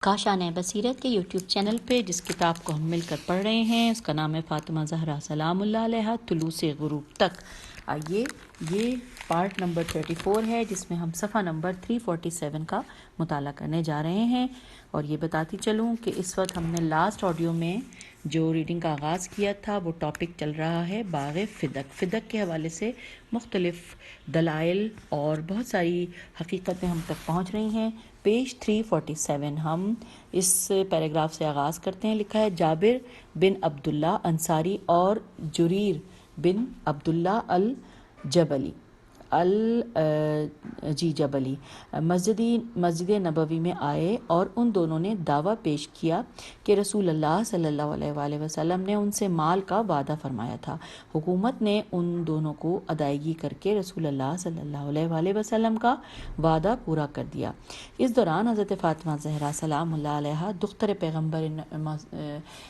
کاشان بصیرت کے YouTube channel پہ جس کتاب کو ہم مل کر پڑھ رہے ہیں اس کا نام ہے فاطمہ زہرا سلام اللہ علیہا طلوع سے غروب تک۔ آئیے یہ پارٹ نمبر 34 ہے جس میں ہم صفحہ نمبر 347 کا مطالعہ کرنے جا رہے ہیں۔ اور یہ بتاتی چلوں کہ اس وقت ہم نے لاسٹ آڈیو میں جو ریڈنگ کا آغاز کیا تھا وہ ٹاپک چل رہا ہے باغ فدق۔ فدق کے حوالے سے مختلف دلائل اور بہت ساری حقیقتیں ہم تک پہنچ رہی ہیں۔ پیج 347 ہم اس پیراگراف سے آغاز کرتے ہیں۔ لکھا ہے جابر بن عبداللہ انصاری اور جریر بن عبداللہ الجبلی جبلی مسجد نبوی میں آئے اور ان دونوں نے دعویٰ پیش کیا کہ رسول اللہ صلی اللہ علیہ وآلہ وسلم نے ان سے مال کا وعدہ فرمایا تھا۔ حکومت نے ان دونوں کو ادائیگی کر کے رسول اللہ صلی اللہ علیہ وآلہ وسلم کا وعدہ پورا کر دیا۔ اس دوران حضرت فاطمہ زہرا سلام اللہ علیہا دختر پیغمبر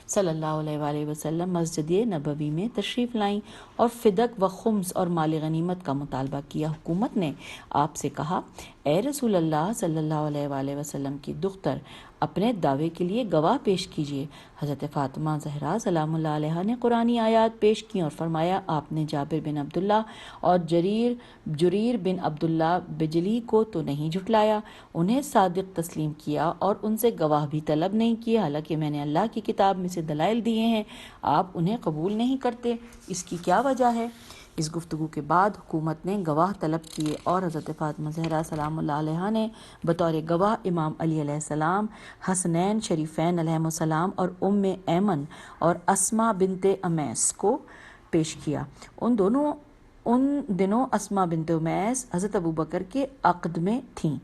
صلی اللہ علیہ وآلہ وسلم مسجد نبوی میں تشریف لائیں اور فدق و خمس اور مال غنیمت کا مطالبہ کیا۔ حکومت نے آپ سے کہا، اے رسول اللہ صلی اللہ علیہ وآلہ وسلم کی دختر، اپنے دعوے کے لیے گواہ پیش کیجیے۔ حضرت فاطمہ زہرا سلام اللہ علیہ نے قرآنی آیات پیش کی اور فرمایا، آپ نے جابر بن عبداللہ اور جریر بن عبداللہ بجلی کو تو نہیں جھٹلایا، انہیں صادق تسلیم کیا اور ان سے گواہ بھی طلب نہیں کیا، حالانکہ میں نے اللہ کی کتاب میں سے دلائل دیے ہیں، آپ انہیں قبول نہیں کرتے، اس کی کیا وجہ ہے؟ اس گفتگو کے بعد حکومت نے گواہ طلب کیے اور حضرت فاطمہ زہرا سلام اللہ علیہ نے بطور گواہ امام علی علیہ السلام، حسنین شریفین علیہ السلام اور ام ایمن اور اسماء بنت امیس کو پیش کیا۔ ان دنوں اسماء بنت امیس حضرت ابوبکر کے عقد میں تھیں۔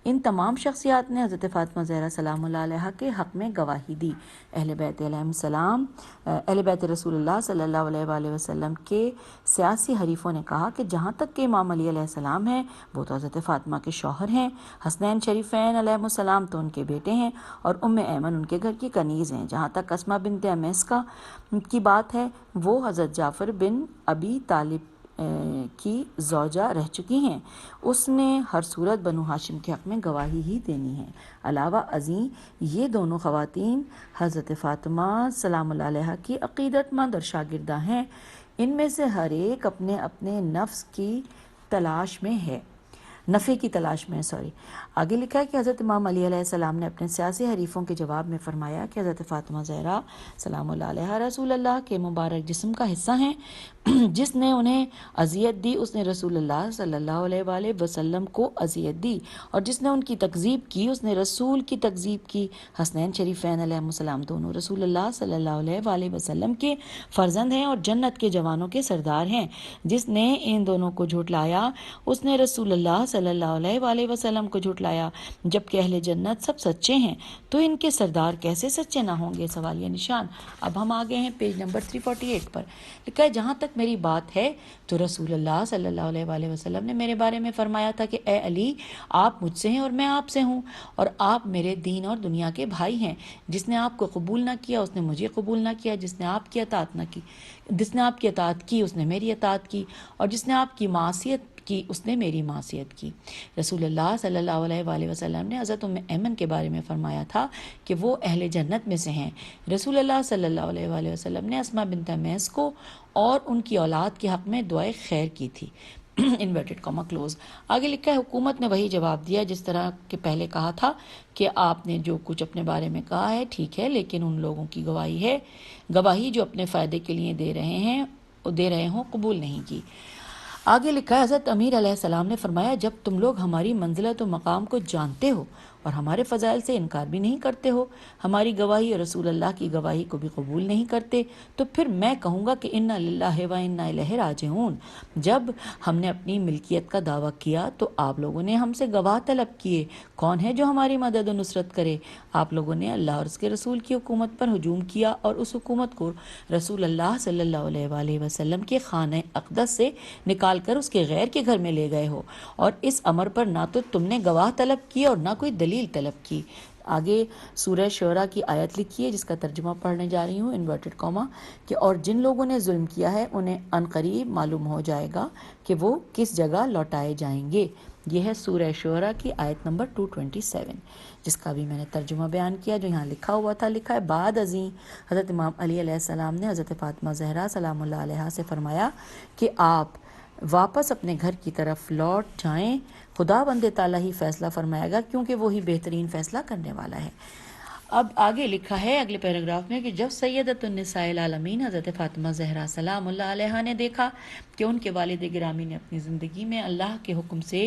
ان تمام شخصیات نے حضرت فاطمہ زہرا سلام اللہ علیہ کے حق میں گواہی دی۔ اہل بیت رسول اللہ صلی اللہ علیہ وآلہ وسلم کے سیاسی حریفوں نے کہا کہ جہاں تک کہ امام علی علیہ السلام ہیں وہ تو حضرت فاطمہ کے شوہر ہیں، حسنین شریفین علیہ السلام تو ان کے بیٹے ہیں اور ام ایمن ان کے گھر کی کنیز ہیں۔ جہاں تک اسماء بنت امیس کی بات ہے وہ حضرت جعفر بن ابی طالب کی زوجہ رہ چکی ہیں، اس نے ہر صورت بنو ہاشم کے حق میں گواہی ہی دینی ہے۔ علاوہ ازیں یہ دونوں خواتین حضرت فاطمہ سلام اللہ علیہ کی عقیدت مند اور شاگردہ ہیں، ان میں سے ہر ایک اپنے اپنے نفع کی تلاش میں ہے۔ آگے لکھا ہے کہ حضرت امام علی علیہ السلام نے اپنے سیاسی حریفوں کے جواب میں فرمایا کہ حضرت فاطمہ زہرا سلام اللہ علیہ رسول اللہ کے مبارک جسم کا حصہ ہیں، جس نے انہیں اذیت دی اس نے رسول اللہ صلی اللہ علیہ وآلہ وسلم کو اذیت دی، اور جس نے ان کی تکذیب کی اس نے رسول کی تکذیب کی۔ حسنین شریفین علیہ السلام دونوں رسول اللہ صلی اللہ علیہ وآلہ وسلم کے فرزند ہیں اور جنت کے جوانوں کے سردار ہیں۔ جس نے ان دونوں کو جھٹلایا اس نے رسول اللہ صلی اللہ علیہ وآلہ وسلم کو جھٹلایا، جبکہ اہل جنت سب سچے ہیں، تو ان کے سردار کیسے سچے نہ ہوں گے؟ سوالیہ نشان۔ اب ہم آگے ہیں پیج نمبر 348 پر۔ لکھا ہے جہاں تک میری بات ہے تو رسول اللہ صلی اللہ علیہ وآلہ وسلم نے میرے بارے میں فرمایا تھا کہ اے علی، آپ مجھ سے ہیں اور میں آپ سے ہوں، اور آپ میرے دین اور دنیا کے بھائی ہیں۔ جس نے آپ کو قبول نہ کیا اس نے مجھے قبول نہ کیا، جس نے آپ کی اطاعت کی اس نے میری اطاعت کی، اور جس نے آپ کی معصیت کی اس نے میری معصیت کی۔ رسول اللہ صلی اللہ علیہ وآلہ وسلم نے حضرت ام ایمن کے بارے میں فرمایا تھا کہ وہ اہل جنت میں سے ہیں۔ رسول اللہ صلی اللہ علیہ وآلہ وسلم نے اسماء بنت امیس کو اور ان کی اولاد کے حق میں دعائے خیر کی تھی۔ Inverted comma close. آگے لکھا ہے حکومت نے وہی جواب دیا جس طرح کہ پہلے کہا تھا کہ آپ نے جو کچھ اپنے بارے میں کہا ہے ٹھیک ہے، لیکن ان لوگوں کی گواہی جو اپنے فائدے کے لیے دے رہے ہوں قبول نہیں کی۔ آگے لکھا ہے حضرت امیر علیہ السلام نے فرمایا، جب تم لوگ ہماری منزلت و مقام کو جانتے ہو اور ہمارے فضائل سے انکار بھی نہیں کرتے ہو، ہماری گواہی اور رسول اللہ کی گواہی کو بھی قبول نہیں کرتے، تو پھر میں کہوں گا کہ انا للہ و انا الیہ راجعون۔ جب ہم نے اپنی ملکیت کا دعویٰ کیا تو آپ لوگوں نے ہم سے گواہ طلب کیے، کون ہے جو ہماری مدد و نصرت کرے؟ آپ لوگوں نے اللہ اور اس کے رسول کی حکومت پر ہجوم کیا اور اس حکومت کو رسول اللہ صلی اللہ علیہ وآلہ وسلم کے خانہ اقدس سے نکال کر اس کے غیر کے گھر میں لے گئے ہو، اور اس امر پر نہ تو تم نے گواہ طلب کی اور نہ کوئی دلیل طلب کی۔ آگے سورہ شعراء کی آیت لکھی ہے جس کا ترجمہ پڑھنے جا رہی ہوں، انورٹڈ کاما، کہ اور جن لوگوں نے ظلم کیا ہے انہیں عنقریب معلوم ہو جائے گا کہ وہ کس جگہ لوٹائے جائیں گے۔ یہ ہے سورہ شعراء کی آیت نمبر 227، جس کا بھی میں نے ترجمہ بیان کیا جو یہاں لکھا ہوا تھا۔ لکھا ہے بعد ازیں حضرت امام علی علیہ السلام نے حضرت فاطمہ زہرا سلام اللہ علیہا سے فرمایا کہ آپ واپس اپنے گھر کی طرف لوٹ جائیں، خدا بند تعالیٰ ہی فیصلہ فرمائے گا کیونکہ وہی بہترین فیصلہ کرنے والا ہے۔ اب آگے لکھا ہے اگلے پیراگراف میں کہ جب سیدۃ النساء العالمین حضرت فاطمہ زہرا سلام اللہ علیہا نے دیکھا کہ ان کے والد گرامی نے اپنی زندگی میں اللہ کے حکم سے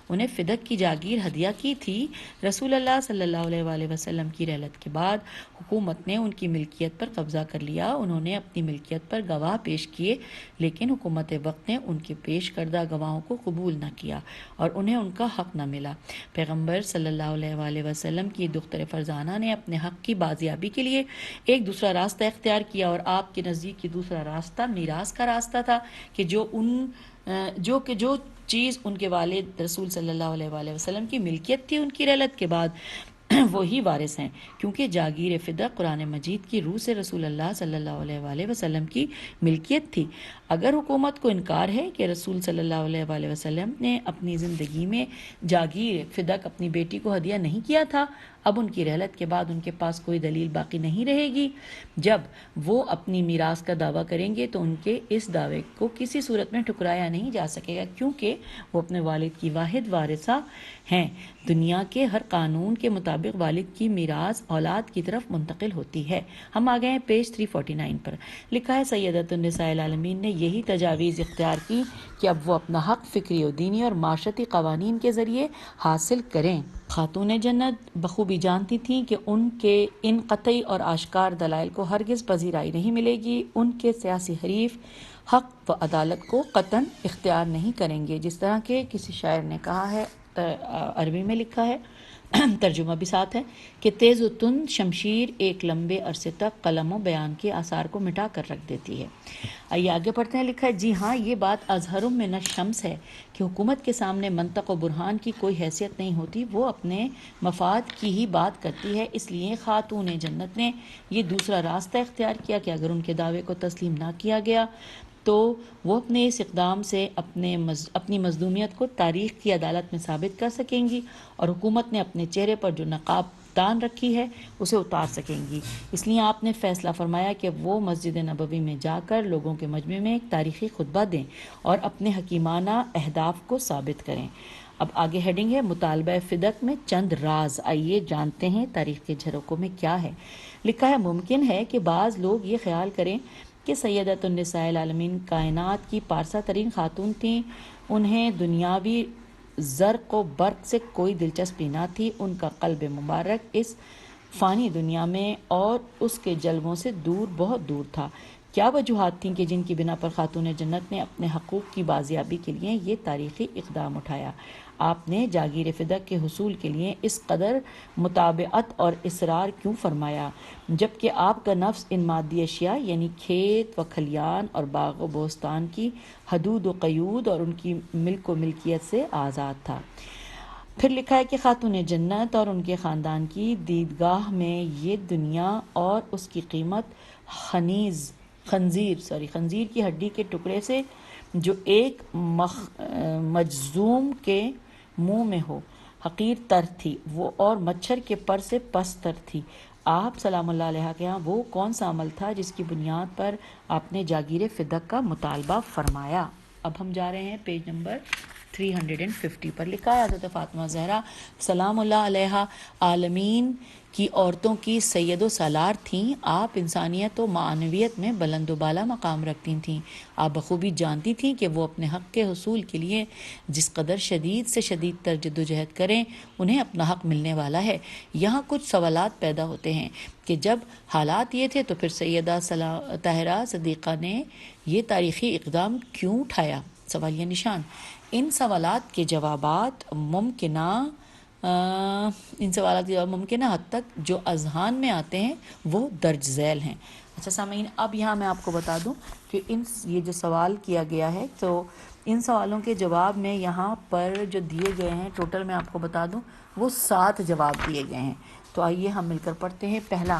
انہیں فدق کی جاگیر ہدیہ کی تھی، رسول اللہ صلی اللہ علیہ وآلہ وسلم کی رحلت کے بعد حکومت نے ان کی ملکیت پر قبضہ کر لیا۔ انہوں نے اپنی ملکیت پر گواہ پیش کیے، لیکن حکومت وقت نے ان کے پیش کردہ گواہوں کو قبول نہ کیا اور انہیں ان کا حق نہ ملا۔ پیغمبر صلی اللہ علیہ وآلہ وسلم کی دختر فرزانہ نے اپنے حق کی بازیابی کے لیے ایک دوسرا راستہ اختیار کیا، اور آپ کے نزدیک یہ دوسرا راستہ میراث کا راستہ تھا کہ جو چیز ان کے والد رسول صلی اللہ علیہ وآلہ وسلم کی ملکیت تھی ان کی رحلت کے بعد وہی وارث ہیں، کیونکہ جاگیر فدق قرآن مجید کی روح سے رسول اللہ صلی اللہ علیہ وآلہ وسلم کی ملکیت تھی۔ اگر حکومت کو انکار ہے کہ رسول صلی اللہ علیہ وآلہ وسلم نے اپنی زندگی میں جاگیر فدق اپنی بیٹی کو ہدیہ نہیں کیا تھا، اب ان کی رحلت کے بعد ان کے پاس کوئی دلیل باقی نہیں رہے گی۔ جب وہ اپنی میراث کا دعویٰ کریں گے تو ان کے اس دعوے کو کسی صورت میں ٹھکرایا نہیں جا سکے گا، کیونکہ وہ اپنے والد کی واحد وارثہ ہیں۔ دنیا کے ہر قانون کے مطابق والد کی میراث اولاد کی طرف منتقل ہوتی ہے۔ ہم آ گئے ہیں پیج 349 پر۔ لکھا ہے سیدۃ النساء العالمین نے یہی تجاویز اختیار کی کہ اب وہ اپنا حق فکری و دینی اور معاشرتی قوانین کے ذریعے حاصل کریں۔ خاتون جنت بخوبی جانتی تھیں کہ ان کے ان قطعی اور آشکار دلائل کو ہرگز پذیرائی نہیں ملے گی۔ ان کے سیاسی حریف حق و عدالت کو قطعاً اختیار نہیں کریں گے، جس طرح کہ کسی شاعر نے کہا ہے، عربی میں لکھا ہے، ترجمہ بھی ساتھ ہے کہ تیز و تند شمشیر ایک لمبے عرصے تک قلم و بیان کے آثار کو مٹا کر رکھ دیتی ہے۔ آئیے آگے پڑھتے ہیں۔ لکھا ہے جی ہاں، یہ بات اظہرم من الشمس ہے کہ حکومت کے سامنے منطق و برہان کی کوئی حیثیت نہیں ہوتی، وہ اپنے مفاد کی ہی بات کرتی ہے۔ اس لیے خاتون جنت نے یہ دوسرا راستہ اختیار کیا کہ اگر ان کے دعوے کو تسلیم نہ کیا گیا تو وہ اپنے اس اقدام سے اپنی مظلومیت کو تاریخ کی عدالت میں ثابت کر سکیں گی، اور حکومت نے اپنے چہرے پر جو نقاب تان رکھی ہے اسے اتار سکیں گی۔ اس لیے آپ نے فیصلہ فرمایا کہ وہ مسجد نبوی میں جا کر لوگوں کے مجمع میں ایک تاریخی خطبہ دیں اور اپنے حکیمانہ اہداف کو ثابت کریں۔ اب آگے ہیڈنگ ہے مطالبہ فدق میں چند راز۔ آئیے جانتے ہیں تاریخ کے جھروکوں میں کیا ہے۔ لکھا ہے ممکن ہے کہ بعض لوگ یہ خیال کریں کہ سیدۃ النساء العالمین کائنات کی پارسا ترین خاتون تھیں، انہیں دنیاوی زرق و برق سے کوئی دلچسپی نہ تھی، ان کا قلب مبارک اس فانی دنیا میں اور اس کے جلووں سے دور، بہت دور تھا۔ کیا وجوہات تھیں کہ جن کی بنا پر خاتون جنت نے اپنے حقوق کی بازیابی کے لیے یہ تاریخی اقدام اٹھایا؟ آپ نے جاگیر فدق کے حصول کے لیے اس قدر مطابعت اور اصرار کیوں فرمایا، جبکہ آپ کا نفس ان مادی اشیاء یعنی کھیت و کھلیان اور باغ و بوستان کی حدود و قیود اور ان کی ملک و ملکیت سے آزاد تھا؟ پھر لکھا ہے کہ خاتون جنت اور ان کے خاندان کی دیدگاہ میں یہ دنیا اور اس کی قیمت خنزیر کی ہڈی کے ٹکڑے سے جو ایک مجذوم کے منہ میں ہو حقیر تر تھی، وہ اور مچھر کے پر سے پست تر تھی۔ آپ سلام اللہ علیہ کے ہاں وہ کون سا عمل تھا جس کی بنیاد پر آپ نے جاگیر فدق کا مطالبہ فرمایا؟ اب ہم جا رہے ہیں پیج نمبر 350 پر۔ لکھا ہے حضرت فاطمہ زہرا سلام اللہ علیہ عالمین کی عورتوں کی سید و سالار تھیں۔ آپ انسانیت و معنویت میں بلند و بالا مقام رکھتی تھیں۔ آپ بخوبی جانتی تھیں کہ وہ اپنے حق کے حصول کے لیے جس قدر شدید سے شدید تر جد و جہد کریں انہیں اپنا حق ملنے والا ہے۔ یہاں کچھ سوالات پیدا ہوتے ہیں کہ جب حالات یہ تھے تو پھر سیدہ طاہرہ صدیقہ نے یہ تاریخی اقدام کیوں اٹھایا؟ سوالیہ نشان۔ ان سوالات کے جوابات ممکنہ حد تک جو اذہان میں آتے ہیں وہ درج ذیل ہیں۔ اچھا سامعین، اب یہاں میں آپ کو بتا دوں کہ یہ جو سوال کیا گیا ہے تو ان سوالوں کے جواب میں یہاں پر جو دیے گئے ہیں ٹوٹل میں آپ کو بتا دوں وہ 7 جواب دیے گئے ہیں۔ تو آئیے ہم مل کر پڑھتے ہیں۔ پہلا،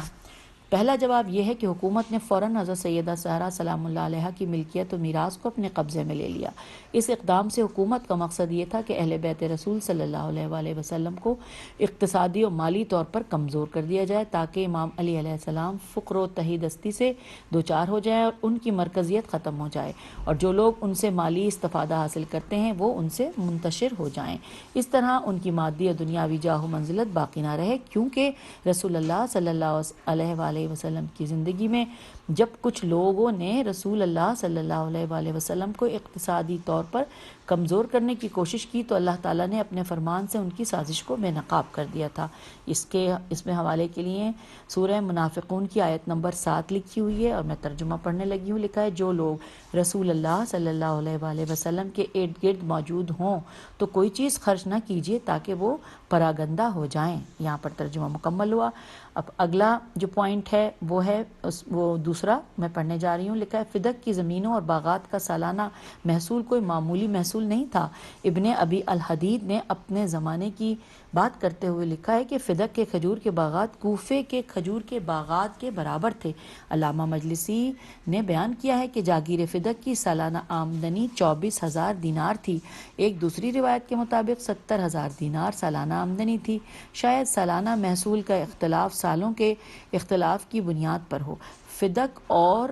پہلا جواب یہ ہے کہ حکومت نے فوراً حضرت سیدہ زہرا سلام اللہ علیہا کی ملکیت و میراث کو اپنے قبضے میں لے لیا۔ اس اقدام سے حکومت کا مقصد یہ تھا کہ اہل بیت رسول صلی اللہ علیہ وآلہ وسلم کو اقتصادی و مالی طور پر کمزور کر دیا جائے تاکہ امام علی علیہ السلام فقر و تہی دستی سے دوچار ہو جائیں اور ان کی مرکزیت ختم ہو جائے، اور جو لوگ ان سے مالی استفادہ حاصل کرتے ہیں وہ ان سے منتشر ہو جائیں۔ اس طرح ان کی مادی اور دنیاوی جاہ و منزلت باقی نہ رہے، کیونکہ رسول اللہ صلی اللہ علیہ وآلہ وسلم کی زندگی میں جب کچھ لوگوں نے رسول اللہ صلی اللہ علیہ وآلہ وسلم کو اقتصادی طور پر کمزور کرنے کی کوشش کی تو اللہ تعالیٰ نے اپنے فرمان سے ان کی سازش کو بے نقاب کر دیا تھا۔ اس میں حوالے کے لیے سورہ منافقون کی آیت نمبر 7 لکھی ہوئی ہے، اور میں ترجمہ پڑھنے لگی ہوں۔ لکھا ہے، جو لوگ رسول اللہ صلی اللہ علیہ وآلہ وسلم کے ارد گرد موجود ہوں تو کوئی چیز خرچ نہ کیجیے تاکہ وہ پراگندہ ہو جائیں۔ یہاں پر ترجمہ مکمل ہوا۔ اب اگلا جو پوائنٹ ہے وہ دوسرا میں پڑھنے جا رہی ہوں۔ لکھا ہے، فدق کی زمینوں اور باغات کا سالانہ محصول کوئی معمولی محصول نہیں تھا۔ ابن ابی الحدید نے اپنے زمانے کی بات کرتے ہوئے لکھا ہے کہ فدق کے کھجور کے باغات کوفے کے کھجور کے باغات کے برابر تھے۔ علامہ مجلسی نے بیان کیا ہے کہ جاگیر فدق کی سالانہ آمدنی 24,000 دینار تھی۔ ایک دوسری روایت کے مطابق 70,000 دینار سالانہ آمدنی تھی۔ شاید سالانہ محصول کا اختلاف سالوں کے اختلاف کی بنیاد پر ہو۔ فدق اور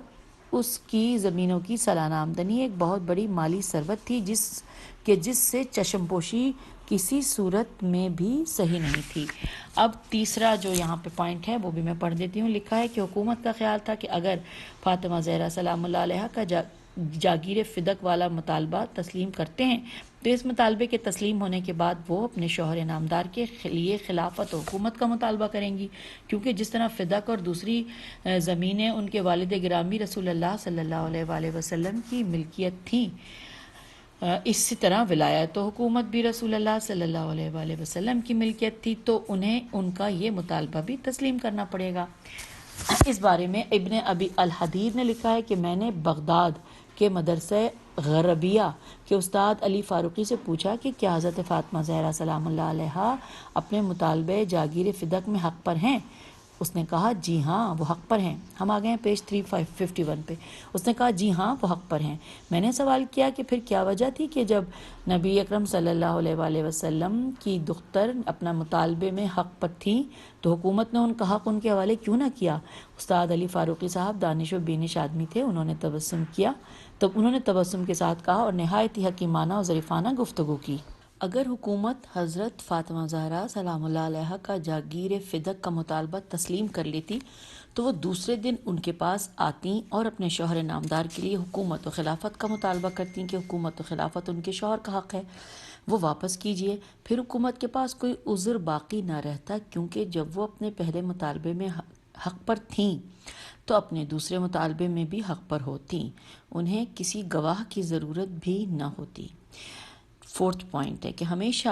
اس کی زمینوں کی سالانہ آمدنی ایک بہت بڑی مالی ثروت تھی جس سے چشم پوشی کسی صورت میں بھی صحیح نہیں تھی۔ اب تیسرا جو یہاں پہ پوائنٹ ہے وہ بھی میں پڑھ دیتی ہوں۔ لکھا ہے کہ حکومت کا خیال تھا کہ اگر فاطمہ زہرا سلام اللہ علیہ کا جاگیر فدق والا مطالبہ تسلیم کرتے ہیں تو اس مطالبے کے تسلیم ہونے کے بعد وہ اپنے شوہر نامدار کے لیے خلافت و حکومت کا مطالبہ کریں گی، کیونکہ جس طرح فدق اور دوسری زمینیں ان کے والد گرامی رسول اللہ صلی اللہ علیہ وآلہ وسلم کی ملکیت تھیں، اسی طرح ولایت و حکومت بھی رسول اللہ صلی اللہ علیہ وآلہ وسلم کی ملکیت تھی، تو انہیں ان کا یہ مطالبہ بھی تسلیم کرنا پڑے گا۔ اس بارے میں ابن ابی الحدید نے لکھا ہے کہ میں نے بغداد کے مدرسہ غربیہ کے استاد علی فاروقی سے پوچھا کہ کیا حضرت فاطمہ زہرا سلام اللہ علیہا اپنے مطالبے جاگیر فدق میں حق پر ہیں؟ اس نے کہا جی ہاں وہ حق پر ہیں۔ ہم آ گئے ہیں پیج 351 پہ۔ اس نے کہا جی ہاں وہ حق پر ہیں۔ میں نے سوال کیا کہ پھر کیا وجہ تھی کہ جب نبی اکرم صلی اللہ علیہ وآلہ وسلم کی دختر اپنا مطالبے میں حق پر تھیں تو حکومت نے ان کا حق ان کے حوالے کیوں نہ کیا؟ استاد علی فاروقی صاحب دانش و بینش آدمی تھے، انہوں نے تبسم کے ساتھ کہا اور نہایت ہی حکیمانہ اور ظریفانہ گفتگو کی۔ اگر حکومت حضرت فاطمہ زہرا سلام اللہ علیہا کا جاگیر فدق کا مطالبہ تسلیم کر لیتی تو وہ دوسرے دن ان کے پاس آتی اور اپنے شوہر نامدار کے لیے حکومت و خلافت کا مطالبہ کرتی کہ حکومت و خلافت ان کے شوہر کا حق ہے، وہ واپس کیجئے۔ پھر حکومت کے پاس کوئی عذر باقی نہ رہتا، کیونکہ جب وہ اپنے پہلے مطالبے میں حق پر تھیں تو اپنے دوسرے مطالبے میں بھی حق پر ہوتی، انہیں کسی گواہ کی ضرورت بھی نہ ہوتی۔ فورتھ پوائنٹ ہے کہ ہمیشہ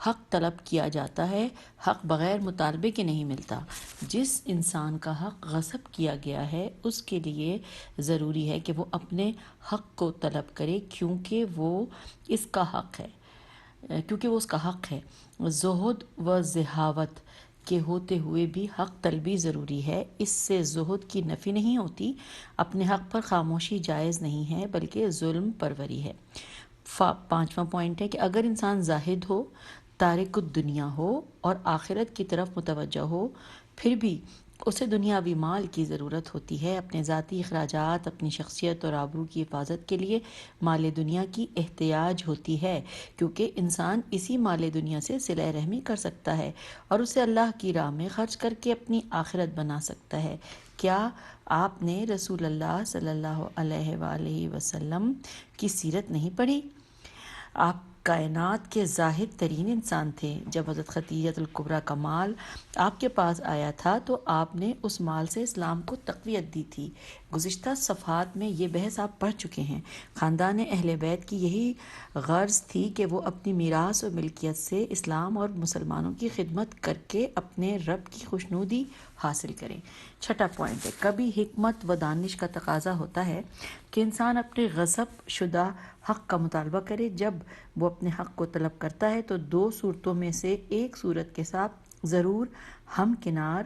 حق طلب کیا جاتا ہے، حق بغیر مطالبے کے نہیں ملتا۔ جس انسان کا حق غصب کیا گیا ہے اس کے لیے ضروری ہے کہ وہ اپنے حق کو طلب کرے، کیونکہ وہ اس کا حق ہے۔ زہد و ذہاوت کے ہوتے ہوئے بھی حق طلبی ضروری ہے، اس سے زہد کی نفی نہیں ہوتی۔ اپنے حق پر خاموشی جائز نہیں ہے بلکہ ظلم پروری ہے۔ پانچواں پوائنٹ ہے کہ اگر انسان زاہد ہو، تارک الدنیا ہو اور آخرت کی طرف متوجہ ہو، پھر بھی اسے دنیاوی مال کی ضرورت ہوتی ہے۔ اپنے ذاتی اخراجات، اپنی شخصیت اور آبرو کی حفاظت کے لیے مال دنیا کی احتیاج ہوتی ہے، کیونکہ انسان اسی مال دنیا سے صلہ رحمی کر سکتا ہے اور اسے اللہ کی راہ میں خرچ کر کے اپنی آخرت بنا سکتا ہے۔ کیا آپ نے رسول اللہ صلی اللہ علیہ وآلہ وسلم کی سیرت نہیں پڑھی؟ آپ کائنات کے زاہد ترین انسان تھے۔ جب حضرت خدیجہ الکبریٰ کا مال آپ کے پاس آیا تھا تو آپ نے اس مال سے اسلام کو تقویت دی تھی۔ گزشتہ صفحات میں یہ بحث آپ پڑھ چکے ہیں۔ خاندان اہل بیت کی یہی غرض تھی کہ وہ اپنی میراث و ملکیت سے اسلام اور مسلمانوں کی خدمت کر کے اپنے رب کی خوشنودی حاصل کریں۔ چھٹا پوائنٹ ہے، کبھی حکمت و دانش کا تقاضا ہوتا ہے کہ انسان اپنے غصب شدہ حق کا مطالبہ کرے۔ جب وہ اپنے حق کو طلب کرتا ہے تو دو صورتوں میں سے ایک صورت کے ساتھ ضرور ہمکنار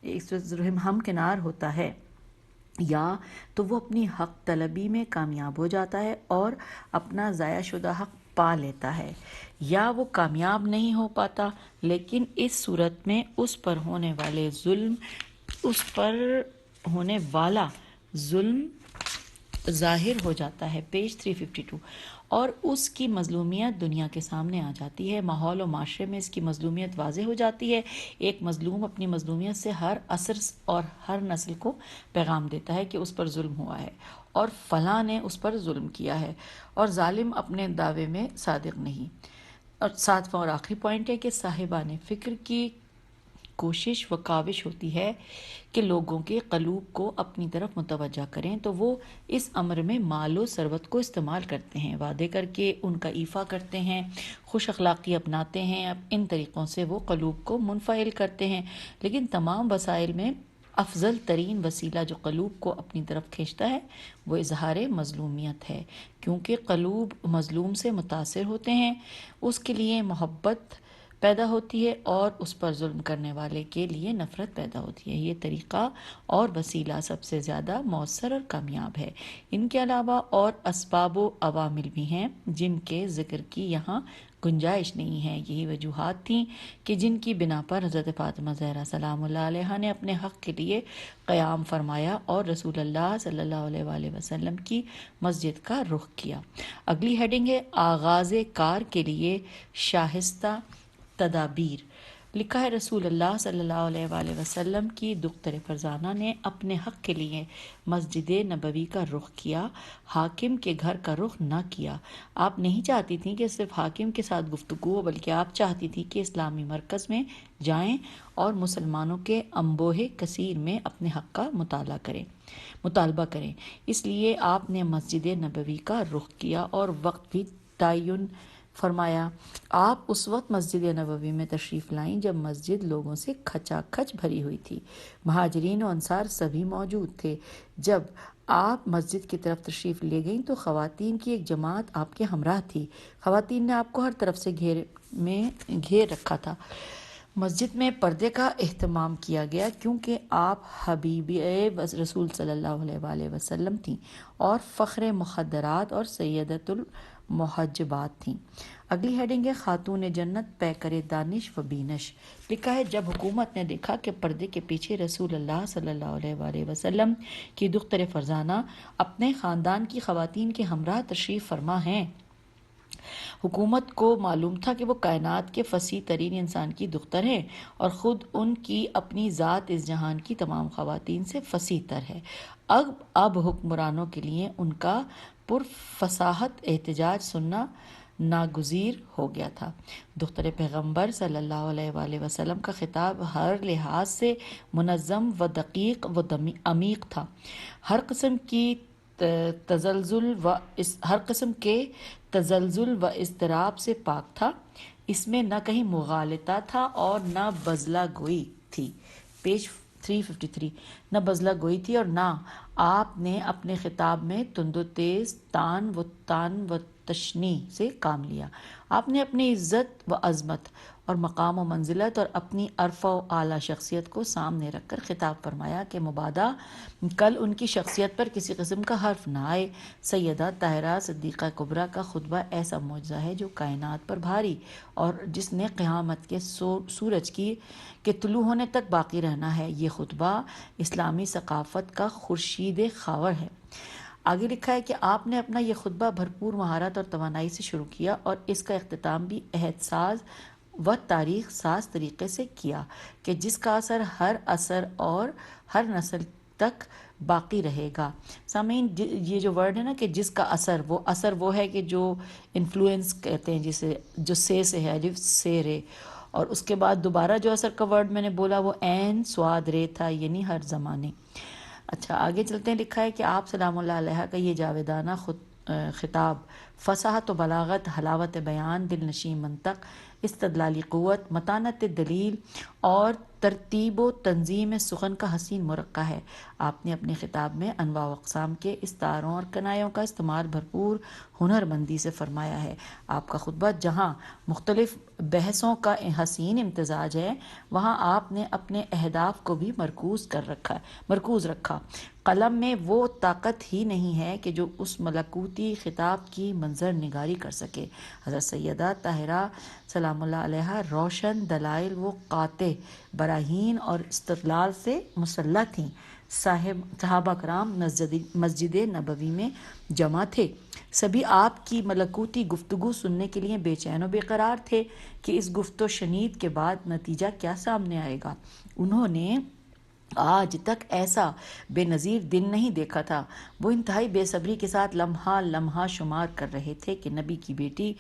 اس وقت ہمکنار ہوتا ہے، یا تو وہ اپنی حق طلبی میں کامیاب ہو جاتا ہے اور اپنا ضائع شدہ حق پا لیتا ہے، یا وہ کامیاب نہیں ہو پاتا، لیکن اس صورت میں اس پر ہونے والا ظلم ظاہر ہو جاتا ہے، پیج 352، اور اس کی مظلومیت دنیا کے سامنے آ جاتی ہے، ماحول و معاشرے میں اس کی مظلومیت واضح ہو جاتی ہے۔ ایک مظلوم اپنی مظلومیت سے ہر عصر اور ہر نسل کو پیغام دیتا ہے کہ اس پر ظلم ہوا ہے اور فلاں نے اس پر ظلم کیا ہے، اور ظالم اپنے دعوے میں صادق نہیں۔ اور ساتواں اور آخری پوائنٹ ہے کہ صاحبان فکر کی کوشش و کاوش ہوتی ہے کہ لوگوں کے قلوب کو اپنی طرف متوجہ کریں، تو وہ اس امر میں مال و ثروت کو استعمال کرتے ہیں، وعدے کر کے ان کا ایفا کرتے ہیں، خوش اخلاقی اپناتے ہیں، اب ان طریقوں سے وہ قلوب کو منفعل کرتے ہیں، لیکن تمام وسائل میں افضل ترین وسیلہ جو قلوب کو اپنی طرف کھینچتا ہے وہ اظہار مظلومیت ہے، کیونکہ قلوب مظلوم سے متاثر ہوتے ہیں، اس کے لیے محبت پیدا ہوتی ہے اور اس پر ظلم کرنے والے کے لیے نفرت پیدا ہوتی ہے۔ یہ طریقہ اور وسیلہ سب سے زیادہ مؤثر اور کامیاب ہے۔ ان کے علاوہ اور اسباب و عوامل بھی ہیں جن کے ذکر کی یہاں گنجائش نہیں ہے۔ یہی وجوہات تھیں کہ جن کی بنا پر حضرت فاطمہ زہرا سلام اللہ علیہا نے اپنے حق کے لیے قیام فرمایا اور رسول اللہ صلی اللہ علیہ وآلہ وسلم کی مسجد کا رخ کیا۔ اگلی ہیڈنگ ہے آغاز کار کے لیے شائستہ تدابیر۔ لکھا ہے رسول اللہ صلی اللہ علیہ وآلہ وسلم کی دختر فرزانہ نے اپنے حق کے لیے مسجد نبوی کا رخ کیا، حاکم کے گھر کا رخ نہ کیا۔ آپ نہیں چاہتی تھیں کہ صرف حاکم کے ساتھ گفتگو ہو، بلکہ آپ چاہتی تھیں کہ اسلامی مرکز میں جائیں اور مسلمانوں کے انبوہ کثیر میں اپنے حق کا مطالبہ کریں۔ اس لیے آپ نے مسجد نبوی کا رخ کیا اور وقت بھی تعین فرمایا۔ آپ اس وقت مسجد نبوی میں تشریف لائیں جب مسجد لوگوں سے کھچا کھچ بھری ہوئی تھی، مہاجرین و انصار سبھی موجود تھے۔ جب آپ مسجد کی طرف تشریف لے گئیں تو خواتین کی ایک جماعت آپ کے ہمراہ تھی۔ خواتین نے آپ کو ہر طرف سے گھیر رکھا تھا۔ مسجد میں پردے کا اہتمام کیا گیا کیونکہ آپ حبیبِ رسول صلی اللہ علیہ وآلہ وسلم تھیں اور فخر مخدرات اور سیدۃ المحجبات تھیں۔ اگلی ہیڈنگ ہے خاتون جنت پیکر دانش و بینش۔ لکھا ہے جب حکومت نے دیکھا کہ پردے کے پیچھے رسول اللہ صلی اللہ علیہ وآلہ وسلم کی دختر فرزانہ اپنے خاندان کی خواتین کے ہمراہ تشریف فرما ہیں، حکومت کو معلوم تھا کہ وہ کائنات کے فصیح ترین انسان کی دختر ہے اور خود ان کی اپنی ذات اس جہان کی تمام خواتین سے فصیح تر ہے۔ اب حکمرانوں کے لیے ان کا پرفصاحت احتجاج سننا ناگزیر ہو گیا تھا۔ دختر پیغمبر صلی اللہ علیہ وآلہ وسلم کا خطاب ہر لحاظ سے منظم و دقیق و عمیق تھا، ہر قسم کے تزلزل و اضطراب سے پاک تھا، اس میں نہ کہیں مغالطہ تھا اور نہ بزلہ گوئی تھی، پیج 353، نہ بزلہ گوئی تھی اور نہ آپ نے اپنے خطاب میں تند و تیز، تان و تشنیع سے کام لیا۔ آپ نے اپنی عزت و عظمت اور مقام و منزلت اور اپنی عرفہ و اعلیٰ شخصیت کو سامنے رکھ کر خطاب فرمایا کہ مبادا کل ان کی شخصیت پر کسی قسم کا حرف نہ آئے۔ سیدہ طاہرہ صدیقہ کبریٰ کا خطبہ ایسا معجزہ ہے جو کائنات پر بھاری اور جس نے قیامت کے سورج کے طلوع ہونے تک باقی رہنا ہے۔ یہ خطبہ اسلامی ثقافت کا خورشید خاور ہے۔ آگے لکھا ہے کہ آپ نے اپنا یہ خطبہ بھرپور مہارت اور توانائی سے شروع کیا اور اس کا اختتام بھی عہد ساز و تاریخ ساز طریقے سے کیا کہ جس کا اثر ہر عصر اور ہر نسل تک باقی رہے گا۔ سامعین، یہ جو ورڈ ہے نا کہ جس کا اثر وہ ہے کہ جو انفلوئنس کہتے ہیں جسے، جو سے ہے، الف سے رے، اور اس کے بعد دوبارہ جو اثر کا ورڈ میں نے بولا وہ عین سواد رے تھا، یعنی ہر زمانے۔ اچھا آگے چلتے ہیں، لکھا ہے کہ آپ سلام اللہ علیہ کا یہ جاویدانہ خطاب فصاحت و بلاغت، حلاوت بیان، دل نشیں منطق، استدلالی قوت، متانت دلیل اور ترتیب و تنظیم سخن کا حسین مرقع ہے۔ آپ نے اپنے خطاب میں انواع و اقسام کے استعاروں اور کنایوں کا استعمال بھرپور ہنرمندی سے فرمایا ہے۔ آپ کا خطبہ جہاں مختلف بحثوں کا حسین امتزاج ہے، وہاں آپ نے اپنے اہداف کو بھی مرکوز رکھا۔ قلم میں وہ طاقت ہی نہیں ہے کہ جو اس ملکوتی خطاب کی منظر نگاری کر سکے۔ حضرت سیدہ طاہرہ سلام اللہ علیہا روشن دلائل و قاطع براہین اور استدلال سے مسلح تھیں۔ صحابہ کرام مسجد نبوی میں جمع تھے، سبھی آپ کی ملکوتی گفتگو سننے کے لیے بے چین و بے قرار تھے کہ اس گفت و شنید کے بعد نتیجہ کیا سامنے آئے گا۔ انہوں نے آج تک ایسا بے نظیر دن نہیں دیکھا تھا۔ وہ انتہائی بے صبری کے ساتھ لمحہ لمحہ شمار کر رہے تھے کہ نبی کی بیٹی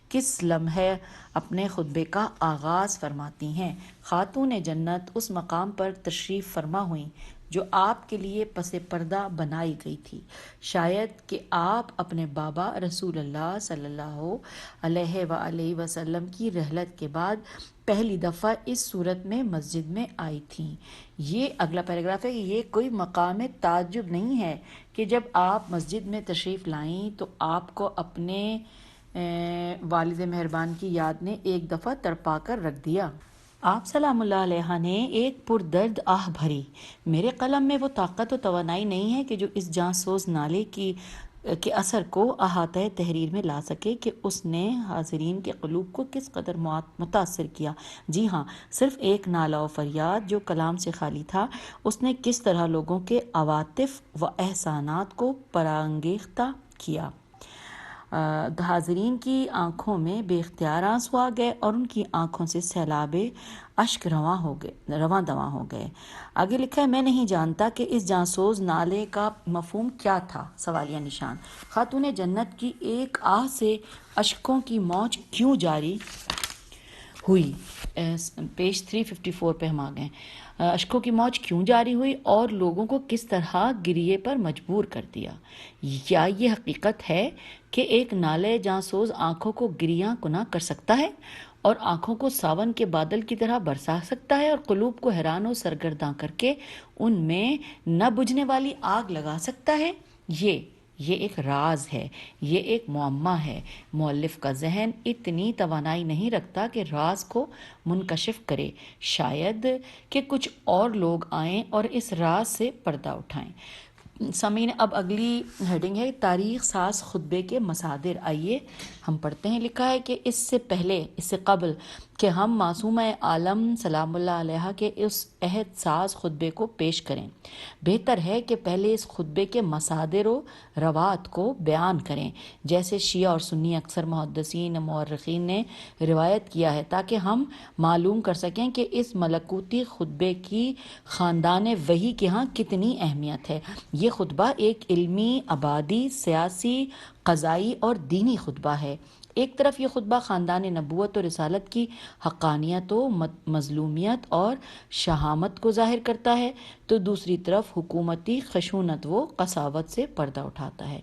کس لمحے اپنے خطبے کا آغاز فرماتی ہیں۔ خاتون جنت اس مقام پر تشریف فرما ہوئیں جو آپ کے لیے پس پردہ بنائی گئی تھی۔ شاید کہ آپ اپنے بابا رسول اللہ صلی اللہ علیہ وآلہ وسلم کی رحلت کے بعد پہلی دفعہ اس صورت میں مسجد میں آئی تھیں۔ یہ اگلا پیراگراف ہے کہ یہ کوئی مقام تعجب نہیں ہے کہ جب آپ مسجد میں تشریف لائیں تو آپ کو اپنے والد مہربان کی یاد نے ایک دفعہ تڑپا کر رکھ دیا۔ آپ سلام اللہ علیہ نے ایک پردرد آہ بھری، میرے قلم میں وہ طاقت و توانائی نہیں ہے کہ جو اس جانسوز نالے کے اثر کو احاطہ تحریر میں لا سکے کہ اس نے حاضرین کے قلوب کو کس قدر متاثر کیا۔ جی ہاں، صرف ایک نالہ و فریاد جو کلام سے خالی تھا، اس نے کس طرح لوگوں کے عواطف و احسانات کو پرانگیختہ کیا۔ حاضرین کی آنکھوں میں بے اختیار آنسو آ گئے اور ان کی آنکھوں سے سیلاب اشک رواں دواں ہو گئے۔ آگے لکھا ہے، میں نہیں جانتا کہ اس جانسوز نالے کا مفہوم کیا تھا، سوالیہ نشان۔ خاتون جنت کی ایک آہ سے اشکوں کی موج کیوں جاری ہوئی؟ پیج 354 پہ ہم آ گئے۔ اشکوں کی موج کیوں جاری ہوئی اور لوگوں کو کس طرح گریے پر مجبور کر دیا؟ یا یہ حقیقت ہے کہ ایک نالے جانسوز آنکھوں کو گریاں کناں کر سکتا ہے اور آنکھوں کو ساون کے بادل کی طرح برسا سکتا ہے اور قلوب کو حیران و سرگرداں کر کے ان میں نہ بجھنے والی آگ لگا سکتا ہے؟ یہ ایک راز ہے، یہ ایک معمہ ہے۔ مؤلف کا ذہن اتنی توانائی نہیں رکھتا کہ راز کو منکشف کرے۔ شاید کہ کچھ اور لوگ آئیں اور اس راز سے پردہ اٹھائیں۔ سامعین، اب اگلی ہیڈنگ ہے تاریخ ساز خطبے کے مصادر۔ آئیے ہم پڑھتے ہیں۔ لکھا ہے کہ اس سے قبل کہ ہم معصومہ عالم سلام اللہ علیہ کے اس عہد ساز خطبے کو پیش کریں، بہتر ہے کہ پہلے اس خطبے کے مصادر و روات کو بیان کریں، جیسے شیعہ اور سنی اکثر محدثین مورخین نے روایت کیا ہے، تاکہ ہم معلوم کر سکیں کہ اس ملکوتی خطبے کی خاندان وحی کے ہاں کتنی اہمیت ہے۔ یہ خطبہ ایک علمی، عبادی، سیاسی، قضائی اور دینی خطبہ ہے۔ ایک طرف یہ خطبہ خاندان نبوت و رسالت کی حقانیت و مظلومیت اور شہامت کو ظاہر کرتا ہے، تو دوسری طرف حکومتی خشونت و قساوت سے پردہ اٹھاتا ہے۔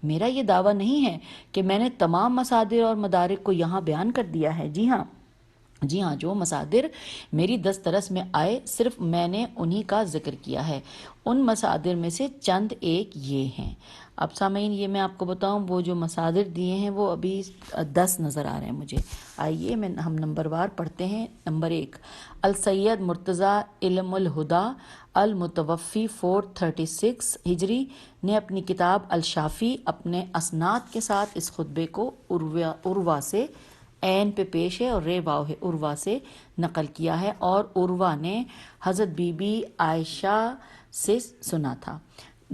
میرا یہ دعویٰ نہیں ہے کہ میں نے تمام مصادر اور مدارک کو یہاں بیان کر دیا ہے۔ جی ہاں، جو مصادر میری دسترس میں آئے صرف میں نے انہی کا ذکر کیا ہے۔ ان مصادر میں سے چند ایک یہ ہیں۔ اب سامعین، یہ میں آپ کو بتاؤں، وہ جو مصادر دیے ہیں وہ ابھی 10 نظر آ رہے ہیں مجھے۔ آئیے ہم نمبر وار پڑھتے ہیں۔ نمبر 1، السید مرتضیٰ علم الہدا المتوفی 436 ہجری نے اپنی کتاب الشافی اپنے اسناد کے ساتھ اس خطبے کو عروہ سے عین پہ پیش ہے اور رے واو ہے، عروہ سے نقل کیا ہے، اور عروہ نے حضرت بی بی عائشہ سے سنا تھا۔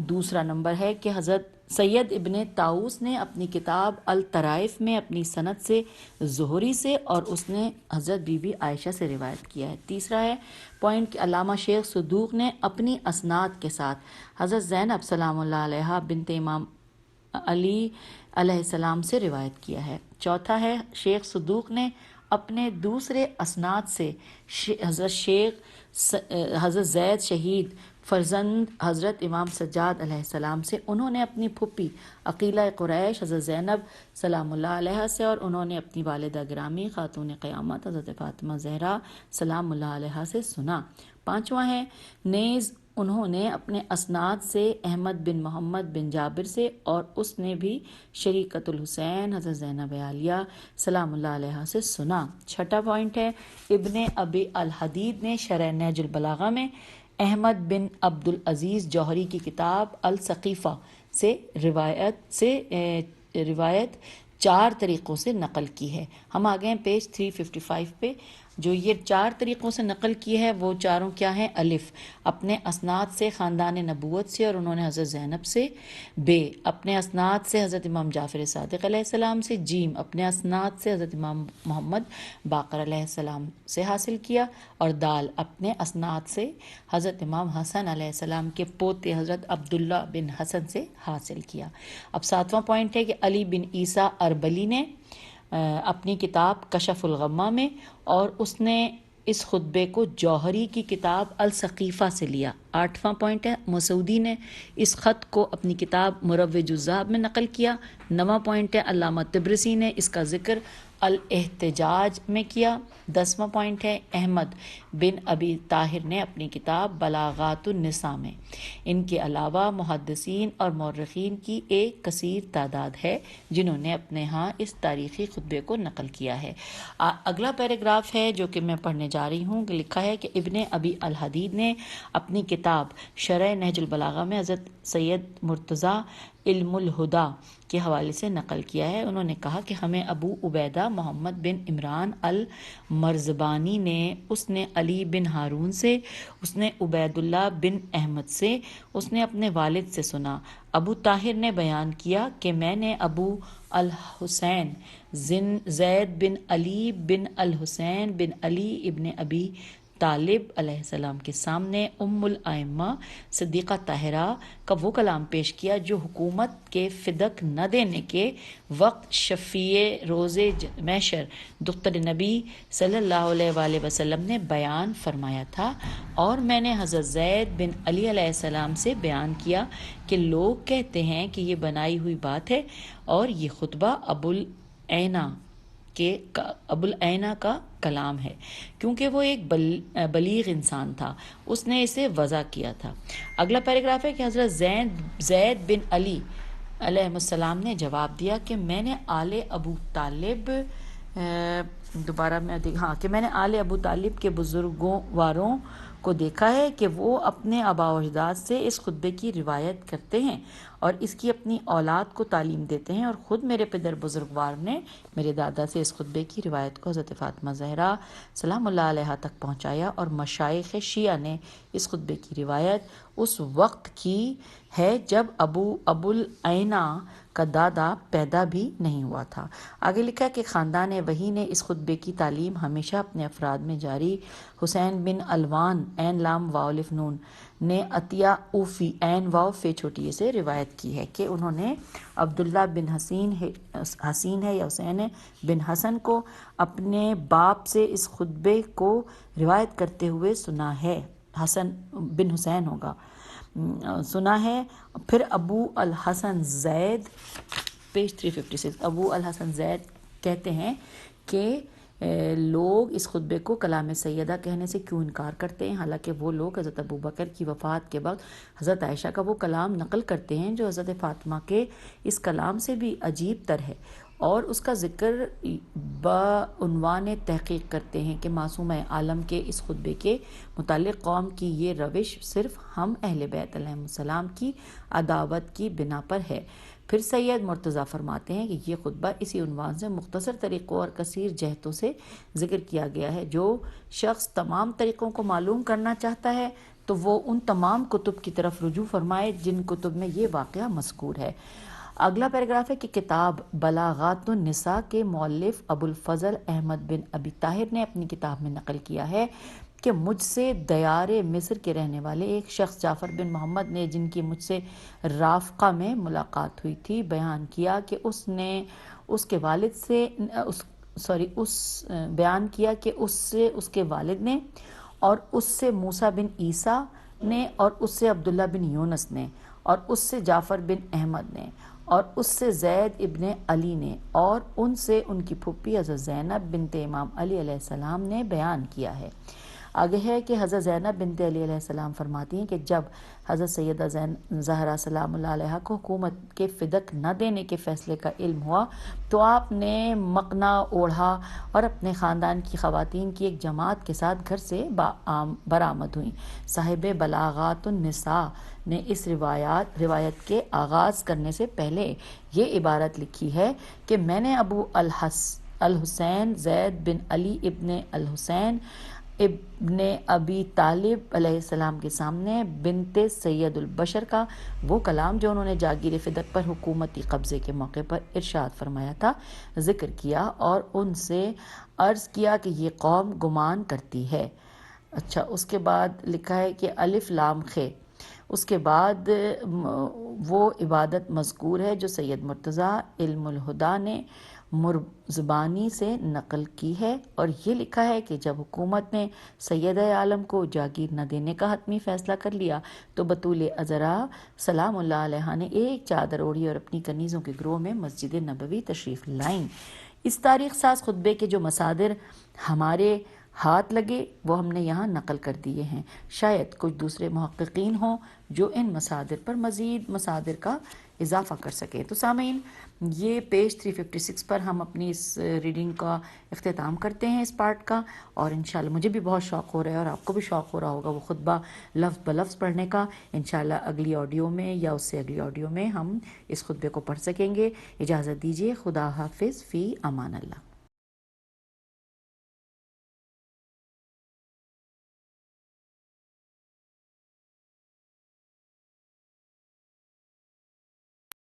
دوسرا نمبر ہے کہ حضرت سید ابن طاؤس نے اپنی کتاب الطرائف میں اپنی سند سے زہری سے اور اس نے حضرت بی بی عائشہ سے روایت کیا ہے۔ تیسرا ہے پوائنٹ کہ علامہ شیخ صدوق نے اپنی اسناد کے ساتھ حضرت زینب سلام اللہ علیہ بنت امام علی علیہ السلام سے روایت کیا ہے۔ چوتھا ہے شیخ صدوق نے اپنے دوسرے اسناد سے حضرت زید شہید فرزند حضرت امام سجاد علیہ السلام سے، انہوں نے اپنی پھپھی عقیلہ قریش حضرت زینب سلام اللہ علیہ سے، اور انہوں نے اپنی والدہ گرامی خاتون قیامت حضرت فاطمہ زہرا سلام اللہ علیہ سے سنا۔ پانچواں ہے، نیز انہوں نے اپنے اسناد سے احمد بن محمد بن جابر سے، اور اس نے بھی شریکت الحسین حضرت زینب عالیہ سلام اللہ علیہ سے سنا۔ چھٹا پوائنٹ ہے، ابن ابی الحدید نے شرح نہج البلاغہ میں احمد بن عبد العزیز جوہری کی کتاب الثقیفہ سے روایت 4 طریقوں سے نقل کی ہے۔ ہم آگئے ہیں پیج 355 پہ۔ جو یہ 4 طریقوں سے نقل کی ہے وہ چاروں کیا ہیں؟ الف، اپنے اسناد سے خاندان نبوت سے اور انہوں نے حضرت زینب سے۔ بے، اپنے اسناد سے حضرت امام جعفر صادق علیہ السلام سے۔ جیم، اپنے اسناد سے حضرت امام محمد باقر علیہ السلام سے حاصل کیا۔ اور دال، اپنے اسناد سے حضرت امام حسن علیہ السلام کے پوتے حضرت عبداللہ بن حسن سے حاصل کیا۔ اب 7واں پوائنٹ ہے کہ علی بن عیسیٰ اربلی نے اپنی کتاب کشف الغمہ میں، اور اس نے اس خطبے کو جوہری کی کتاب الثقیفہ سے لیا۔ 8واں پوائنٹ ہے، مسعودی نے اس خط کو اپنی کتاب مروج الذہب میں نقل کیا۔ 9واں پوائنٹ ہے، علامہ طبرسی نے اس کا ذکر الاحتجاج میں کیا۔ 10واں پوائنٹ ہے، احمد بن ابی طاہر نے اپنی کتاب بلاغات النساء میں۔ ان کے علاوہ محدثین اور مورخین کی ایک کثیر تعداد ہے جنہوں نے اپنے ہاں اس تاریخی خطبے کو نقل کیا ہے۔ اگلا پیراگراف ہے جو کہ میں پڑھنے جا رہی ہوں، کہ لکھا ہے کہ ابن ابی الحدید نے اپنی کتاب شرح نہج البلاغہ میں حضرت سید مرتضیٰ علم الہدا کے حوالے سے نقل کیا ہے۔ انہوں نے کہا کہ ہمیں ابو عبیدہ محمد بن عمران المرزبانی نے، اس نے علی بن ہارون سے، اس نے عبید اللہ بن احمد سے، اس نے اپنے والد سے سنا۔ ابو طاہر نے بیان کیا کہ میں نے ابو الحسین زید بن علی بن الحسین بن علی ابن ابی طالب علیہ السلام کے سامنے ام الائمہ صدیقہ طاہرہ کا وہ کلام پیش کیا جو حکومت کے فدق نہ دینے کے وقت شفیع روز محشر دختر نبی صلی اللہ علیہ وآلہ وسلم نے بیان فرمایا تھا، اور میں نے حضرت زید بن علی علیہ السلام سے بیان کیا کہ لوگ کہتے ہیں کہ یہ بنائی ہوئی بات ہے، اور یہ خطبہ ابو العینہ کا کلام ہے، کیونکہ وہ ایک بلیغ انسان تھا، اس نے اسے وضع کیا تھا۔ اگلا پیراگراف ہے کہ حضرت زید بن علی علیہ السلام نے جواب دیا کہ میں نے آل ابو طالب کے بزرگوں واروں کو دیکھا ہے کہ وہ اپنے آباء و اجداد سے اس خطبے کی روایت کرتے ہیں اور اس کی اپنی اولاد کو تعلیم دیتے ہیں، اور خود میرے پدر بزرگوار نے میرے دادا سے اس خطبے کی روایت کو حضرت فاطمہ زہرا سلام اللہ علیہ تک پہنچایا، اور مشائخ شیعہ نے اس خطبے کی روایت اس وقت کی ہے جب ابو العینہ کا دادا پیدا بھی نہیں ہوا تھا۔ آگے لکھا کہ خاندان وحی نے اس خطبے کی تعلیم ہمیشہ اپنے افراد میں جاری۔ حسین بن الوان عین لام واو الف نون نے عطیہ اوفی عین واو فے چھوٹی سے روایت کی ہے کہ انہوں نے عبداللہ بن حسین ہے یا حسین بن حسن کو اپنے باپ سے اس خطبے کو روایت کرتے ہوئے سنا ہے، حسن بن حسین ہوگا، سنا ہے۔ پھر ابو الحسن زید پیج 356 ابو الحسن زید کہتے ہیں کہ لوگ اس خطبے کو کلام سیدہ کہنے سے کیوں انکار کرتے ہیں، حالانکہ وہ لوگ حضرت ابوبکر کی وفات کے وقت حضرت عائشہ کا وہ کلام نقل کرتے ہیں جو حضرت فاطمہ کے اس کلام سے بھی عجیب تر ہے، اور اس کا ذکر بعنوان تحقیق کرتے ہیں کہ معصومہ عالم کے اس خطبے کے متعلق قوم کی یہ روش صرف ہم اہل بیت علیہ السلام کی عداوت کی بنا پر ہے۔ پھر سید مرتضیٰ فرماتے ہیں کہ یہ خطبہ اسی عنوان سے مختصر طریقوں اور کثیر جہتوں سے ذکر کیا گیا ہے۔ جو شخص تمام طریقوں کو معلوم کرنا چاہتا ہے تو وہ ان تمام کتب کی طرف رجوع فرمائے جن کتب میں یہ واقعہ مذکور ہے۔ اگلا پیراگراف ہے کہ کتاب بلاغات النساء کے مؤلف ابو الفضل احمد بن ابی طاہر نے اپنی کتاب میں نقل کیا ہے کہ مجھ سے دیار مصر کے رہنے والے ایک شخص جعفر بن محمد نے، جن کی مجھ سے رافقہ میں ملاقات ہوئی تھی، بیان کیا کہ اس نے اس کے والد سے بیان کیا کہ اس سے اس کے والد نے اور اس سے موسیٰ بن عیسیٰ نے اور اس سے عبداللہ بن یونس نے اور اس سے جعفر بن احمد نے اور اس سے زید ابن علی نے اور ان سے ان کی پھپھی حضرت زینب بنت امام علی علیہ السلام نے بیان کیا ہے۔ آگے ہے کہ حضرت زینب بنت علی علیہ السلام فرماتی ہیں کہ جب حضرت سیدہ زہرا سلام اللہ علیہ کو حکومت کے فدق نہ دینے کے فیصلے کا علم ہوا تو آپ نے مقنا اوڑھا اور اپنے خاندان کی خواتین کی ایک جماعت کے ساتھ گھر سے برآمد ہوئیں۔ صاحب بلاغات النساء نے اس روایت کے آغاز کرنے سے پہلے یہ عبارت لکھی ہے کہ میں نے ابو الحسین زید بن علی ابن الحسین ابن ابی طالب علیہ السلام کے سامنے بنت سید البشر کا وہ کلام جو انہوں نے جاگیر فدق پر حکومتی قبضے کے موقع پر ارشاد فرمایا تھا ذکر کیا اور ان سے عرض کیا کہ یہ قوم گمان کرتی ہے۔ اچھا، اس کے بعد لکھا ہے کہ الف لام خ، اس کے بعد وہ عبادت مذکور ہے جو سید مرتضیٰ علم الہدا نے مرزبانی سے نقل کی ہے، اور یہ لکھا ہے کہ جب حکومت نے سید عالم کو جاگیر نہ دینے کا حتمی فیصلہ کر لیا تو بطول عذرا سلام اللہ علیہ نے ایک چادر اوڑھی اور اپنی کنیزوں کے گروہ میں مسجد نبوی تشریف لائیں۔ اس تاریخ ساز خطبے کے جو مصادر ہمارے ہاتھ لگے وہ ہم نے یہاں نقل کر دیے ہیں، شاید کچھ دوسرے محققین ہوں جو ان مصادر پر مزید مصادر کا اضافہ کر سکیں۔ تو سامعین، یہ پیج 356 پر ہم اپنی اس ریڈنگ کا اختتام کرتے ہیں اس پارٹ کا، اور انشاءاللہ مجھے بھی بہت شوق ہو رہا ہے اور آپ کو بھی شوق ہو رہا ہوگا وہ خطبہ لفظ بلفظ پڑھنے کا۔ انشاءاللہ اگلی آڈیو میں یا اس سے اگلی آڈیو میں ہم اس خطبے کو پڑھ سکیں گے۔ اجازت دیجیے، خدا حافظ، فی امان اللہ۔